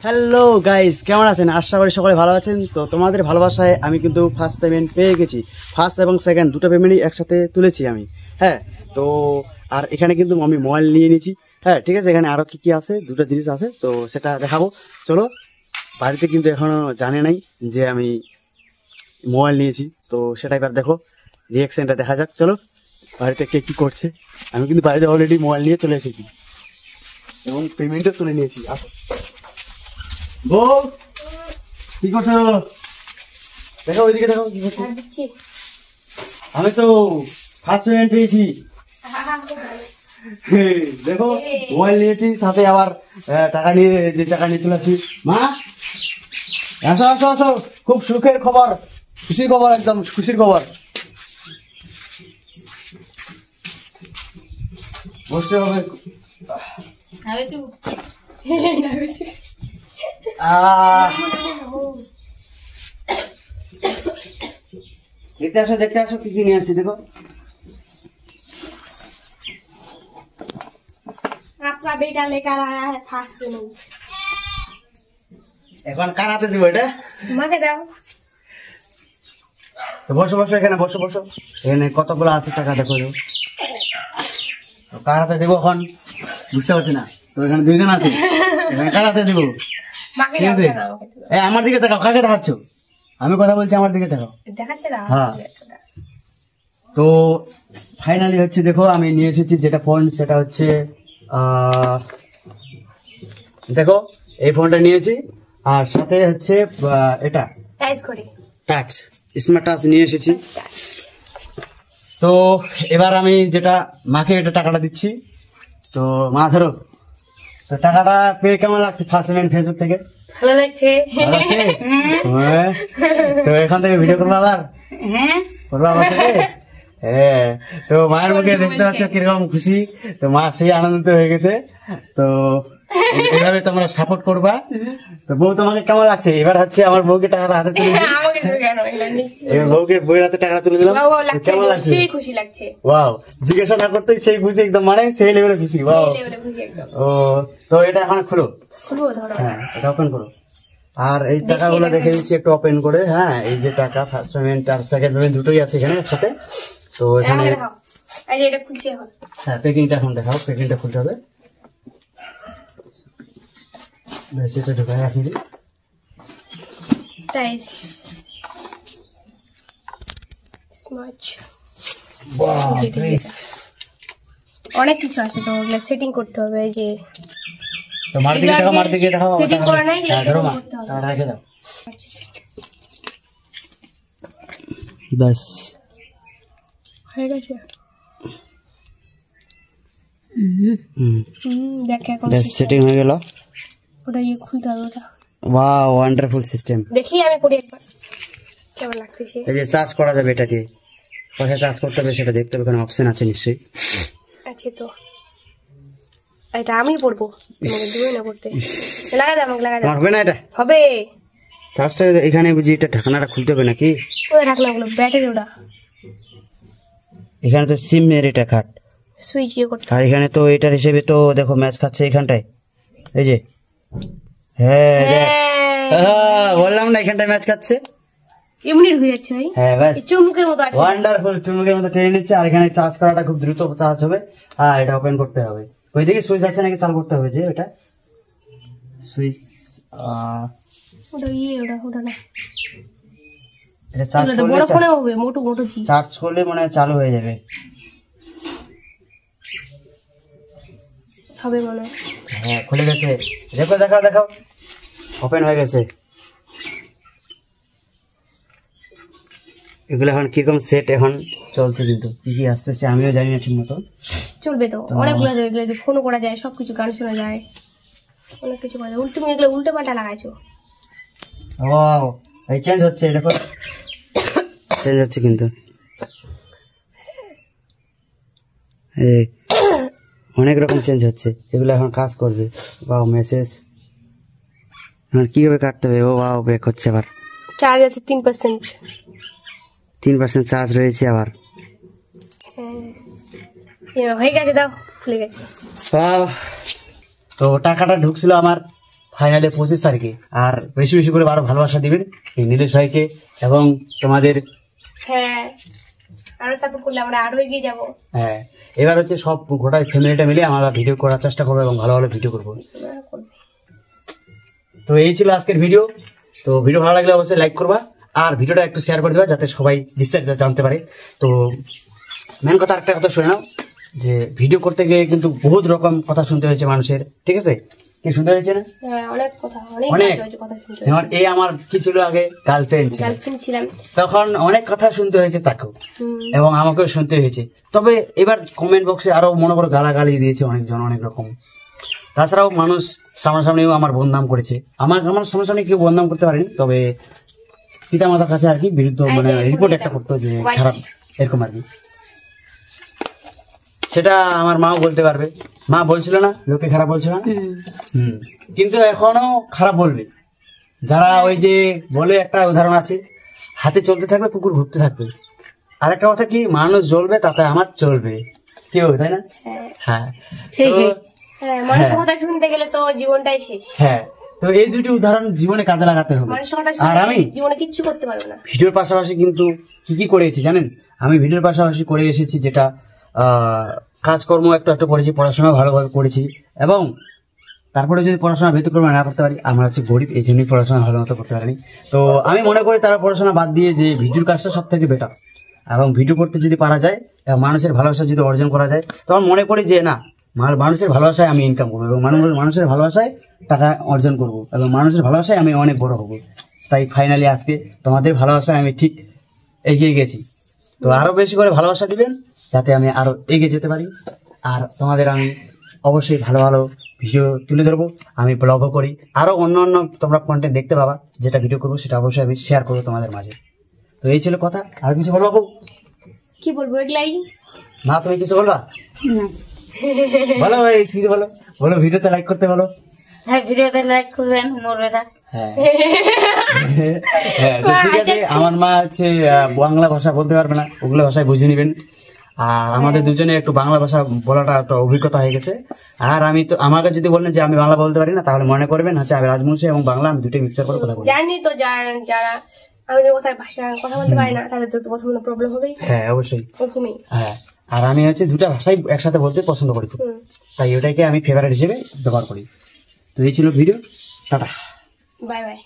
Hello guys, কেমন আছেন? আশা করি সকলে ভালো আছেন। তো তোমাদের ভালোবাসায় আমি কিন্তু ফার্স্ট পেমেন্ট পেয়ে গেছি। ফার্স্ট এবং সেকেন্ড দুটো পেমেন্টই একসাথে তুলেছি আমি। হ্যাঁ, তো আর এখানে কিন্তু আমি মোবাইল নিয়ে নিয়েছি। হ্যাঁ ঠিক আছে, এখানে আরও কী আছে, দুটো জিনিস আছে, তো সেটা দেখাবো। চলো, বাড়িতে কিন্তু এখনও জানে নাই যে আমি মোবাইল নিয়েছি, তো সেটা এবার দেখো, রিয়াকশানটা দেখা যাক। চলো, বাড়িতে কে কী করছে। আমি কিন্তু বাড়িতে অলরেডি মোবাইল নিয়ে চলে এসেছি এবং পেমেন্টও তুলে নিয়েছি। আসো বউ, কি করছো? দেখো ওইদিকে, দেখো কি করছে। আমি তো ফার্স্ট পেমেন্ট পেয়েছি। দেখো মোবাইল নিয়েছি, সাথে আবার টাকা নিয়ে চলে আসছি। মা আসো আসো আসো, খুব সুখের খবর, খুশির খবর, একদম খুশির খবর। বসতে হবে। দেখতে আসো কি কি নিয়ে আসছি। দেখো आपका बेटा लेकर आया है फास्ट पेमेंट। এখন কার হাতে দিব এটা? মাকে দাও। তো বসো বসো, এখানে বসো বসো। এখানে কতগুলো আছে টাকা দেখো। তো কার হাতে দেবো এখন বুঝতে পারছি না। তো এখানে দুইজন আছে, এখানে কার হাতে দিব? ঠিক আছে, আমার দিকে দেখাও। কাকে দেখাচ্ছ? আমি কথা বলছি, আমার দিকে দেখাও। হ্যাঁ, তো ফাইনালি হচ্ছে, দেখো আমি নিয়ে এসেছি যেটা ফোন, সেটা হচ্ছে দেখো এই ফোনটা নিয়েছি, আর সাথে হচ্ছে এটা টাচ, স্মার্ট টাচ নিয়ে এসেছি। তো এবার আমি যেটা মাকে এটা টাকাটা দিচ্ছি। তো মা ধরো, তো টাকাটা পেয়ে কেমন লাগছে? ফার্স্ট পেমেন্ট ফেসবুক থেকে ভালো লাগছে। হ্যাঁ, তো এখান থেকে ভিডিও করবো আবার। হ্যাঁ করবো আমার সাথে। হ্যাঁ, তো মায়ের মুখে দেখতে পাচ্ছ কিরকম খুশি। তো মা সেই আনন্দিত হয়ে গেছে। তো এভাবে তোমরা সাপোর্ট করবা। তো বউ, তোমাকে কেমন লাগছে? এবার হচ্ছে আমার বউকে টাকাটা হাতে তুলে দিলাম। বউকে বউয়ের হাতে টাকা তুলে দিলাম। কেমন লাগছে? সেই খুশি লাগছে। ওয়াও, জিজ্ঞাসা না করতেই সেই খুশি, একদম মানে সেই লেভেলে খুশি। ওয়াও, ও তো এটা এখন খুলো। হ্যাঁ, এটা ওপেন করো। আর এই টাকাগুলো দেখে দিচ্ছি একটু ওপেন করে। হ্যাঁ, এই যে টাকা ফার্স্ট পেমেন্ট আর সেকেন্ড পেমেন্ট দুটোই আছে এখানে একসাথে। তো এখানে হ্যাঁ, প্যাকিংটা এখন দেখাও। প্যাকিংটা খুলতে হবে। সেটা ঢুকায় রাখি দিই। অনেক কিছু আছে, তো ওগুলো সেটিং করতে হবে। এই যে মার দিকে দেখাও, মার দিকে দেখাও। সেটিং করা নাই, ধরো মা, টাকাটা রেখে দাও। বাস হয়ে গেছে। দেখ এখন সেটিং হয়ে গেল। ওটা খুলতে হবে। ওটা ওয়াও, ওয়ান্ডারফুল সিস্টেম। দেখি আমি করি একবার কেমন লাগতেছে। এই যে চার্জ করা যাবে এটা দিয়ে, কোথায় চার্জ করতে হবে সেটা দেখতে হবে, কোনো অপশন আছে নিশ্চয়ই। আছে তো, এটা আমি পড়বো, তোমাকে দিই না পড়তে। লাগা দাও, আমাকে লাগা দাও। হবে না এটা? হবে। চার্জটা এখানে বুঝি এটা ঢাকনাটা খুলতে হবে নাকি? কোথায় ঢাকনাগুলো? ব্যাটারি ওটা। এখানে তো সিমের এটা খাট, সুইচ ইয়ে করতে। আর এখানে তো এটার হিসেবে তো দেখো ম্যাচ খাচ্ছে এখানটায়। এই যে হ্যাঁ, বললাম না এখানটায় ম্যাচ খাচ্ছে। এমনি ঢুকে যাচ্ছে ভাই। হ্যাঁ বাস, চুমুকের মতো আছে। ওয়ান্ডারফুল, চুমুকের মতো টেনে নিচ্ছে। আর এখানে চার্জ করাটা খুব দ্রুত চার্জ হবে। আর এটা ওপেন করতে হবে। ওই দিকে সুইচ আছে নাকি চালু করতে হবে? যে ওটা সুইচ, ওটা ওটা না, এটা চার্জ করলে বড় ফোনে হবে, মোটু মোটু জি। চার্জ করলে মনে হয় চালু হয়ে যাবে। হবে মনে হয়। হ্যাঁ, খুলে গেছে। দেখো, দেখাও দেখাও, ওপেন হয়ে গেছে। এগুলো এখন কিরকম সেট এখন চলছে, কিন্তু কি কি আসতেছে আমিও জানি না ঠিক মতো। চলবে তো, অনেকগুলো যায়, ফোনও করা যায়, সবকিছু গান শোনা যায়, অনেক কিছু করা যায়। তুমি এগুলো উল্টো পাল্টা লাগাইছো। ওয়াও, এই চেঞ্জ হচ্ছে, দেখো চেঞ্জ হচ্ছে কিন্তু। এই অনেক রকম চেঞ্জ হচ্ছে, এগুলো এখন কাজ করবে। ওয়াও, মেসেজ এখন কিভাবে কাটতে হবে? ও ওয়াও, ব্যাক হচ্ছে আবার। চার্জ আছে 3%। 3% চার্জ রয়েছে আবার। হয়ে গেছে, দাও, খুলে গেছে। তো টাকাটা ঢুকছিল আমার ফাইনালে 25 তারিখে। আর বেশি বেশি করে আরো ভালোবাসা দিবেন এই নীলেশ ভাইকে এবং তোমাদের। হ্যাঁ, আরো সাপোর্ট করলে আমরা আরো এগিয়ে যাবো। হ্যাঁ, এবার হচ্ছে সব গোটাই ফ্যামিলিটা মিলে আমরা ভিডিও করার চেষ্টা করবো এবং ভালো ভালো ভিডিও করবো। তো এই ছিল আজকের ভিডিও। তো ভিডিও ভালো লাগলে অবশ্যই লাইক করবা আর ভিডিওটা একটু শেয়ার করে দেবা যাতে সবাই বিস্তারিত জানতে পারে। তো মেন কথা একটা কথা শুনে নাও যে ভিডিও করতে গিয়ে কিন্তু বহুত রকম কথা শুনতে হয়েছে মানুষের, ঠিক আছে? কি শুনতে হয়েছে না? হ্যাঁ, অনেক কথা, অনেক। যেমন এই আমার কি ছিল আগে, গার্লফ্রেন্ড ছিলাম, তখন অনেক কথা শুনতে হয়েছে তাকেও এবং আমাকেও শুনতে হয়েছে। তবে এবার কমেন্ট বক্সে আরো মনে করো গালাগালি দিয়েছে অনেকজন, অনেক রকম। তাছাড়াও মানুষ সামনাসামনিও আমার বদনাম করেছে। আমার সামনাসামনি কেউ বদনাম করতে পারেনি, তবে পিতা মাতার কাছে আর কি বিরুদ্ধ মানে রিপোর্ট একটা করতো যে খারাপ এরকম আর কি। সেটা আমার মাও বলতে পারবে, মা বলছিল না লোকে খারাপ বলছিল না, কিন্তু এখনো খারাপ বলবে। যারা ওই যে বলে একটা উদাহরণ আছে, হাতে চলতে থাকবে কুকুর ঘুরতে থাকবে। আর একটা কথা কি, মানুষ জ্বলবে তাতে আমার চলবে, কি হবে তাই না? হ্যাঁ, মানুষের কথা শুনতে গেলে তো জীবনটাই শেষ। হ্যাঁ, তো এই দুটি উদাহরণ জীবনে কাজে লাগাতে হবে। আর আমি জীবনে কিচ্ছু করতে পারবো না। ভিডিওর পাশাপাশি কিন্তু কি করেছি জানেন? আমি ভিডিওর পাশাপাশি করে এসেছি যেটা কাজকর্ম একটু একটু করেছি, পড়াশোনা ভালোভাবে করেছি এবং তারপরে যদি পড়াশোনা ব্যতিক্রম না করতে পারি, আমরা হচ্ছে গরিব, এই জন্যই পড়াশোনা ভালো মতো করতে পারিনি। তো আমি মনে করি তারা পড়াশোনা বাদ দিয়ে যে ভিডিওর কাজটা সব থেকে বেটার, এবং ভিডিও করতে যদি পারা যায় এবং মানুষের ভালোবাসা যদি অর্জন করা যায়, তখন মনে করি যে না, মানুষের ভালোবাসায় আমি ইনকাম করবো এবং মানুষের ভালোবাসায় টাকা অর্জন করব এবং মানুষের ভালোবাসায় আমি অনেক বড় হব। তাই ফাইনালি আজকে তোমাদের ভালোবাসায় আমি ঠিক এগিয়ে গেছি। তো আরো বেশি করে ভালোবাসা দিবেন যাতে আমি আরো এগিয়ে যেতে পারি। আর তোমাদের আমি অবশ্যই ভালো ভালো ভিডিও তুলে ধরবো, আমি ব্লগও করি, আরো অন্য অন্য তোমরা কন্টেন্ট দেখতে পাবা। যেটা ভিডিও করবো সেটা অবশ্যই আমি শেয়ার করবো তোমাদের মাঝে। তো এই ছিল কথা, আর কিছু বলবো? কি বলবো, এগুলাই। মা তুমি কিছু বলবা? বলো ভাই, কিছু বলো, ভিডিওতে লাইক করতে বলো। হ্যাঁ, ভিডিওতে লাইক করবেন মোরেরা। হ্যাঁ, তো ঠিক আছে। আমার মা হচ্ছে বাংলা ভাষা বলতে পারবে না, ওগুলো ভাষায় বুঝে নিবেন। আর আমাদের দুজনে একটু বাংলা ভাষা বলাটা একটা অভিজ্ঞতা হয়ে গেছে। আর আমি তো আমাকে যদি বলেন যে আমি বাংলা বলতে পারি না, তাহলে মনে করবেন হচ্ছে আমি রাজবংশী এবং বাংলা আমি দুটোই মিক্সার করে কথা বলি। জানি তো যারা আমাদের কথা বলতে পারে না তাদের তো প্রথমে প্রবলেম হবেই। হ্যাঁ, অবশ্যই প্রথমেই। হ্যাঁ, আর আমি হচ্ছে দুটা ভাষাই একসাথে বলতে পছন্দ করি, তাই ওটাকে আমি ফেভারিট হিসেবে ব্যবহার করি। তো এই ছিল ভিডিও, টাটা, বাই বাই।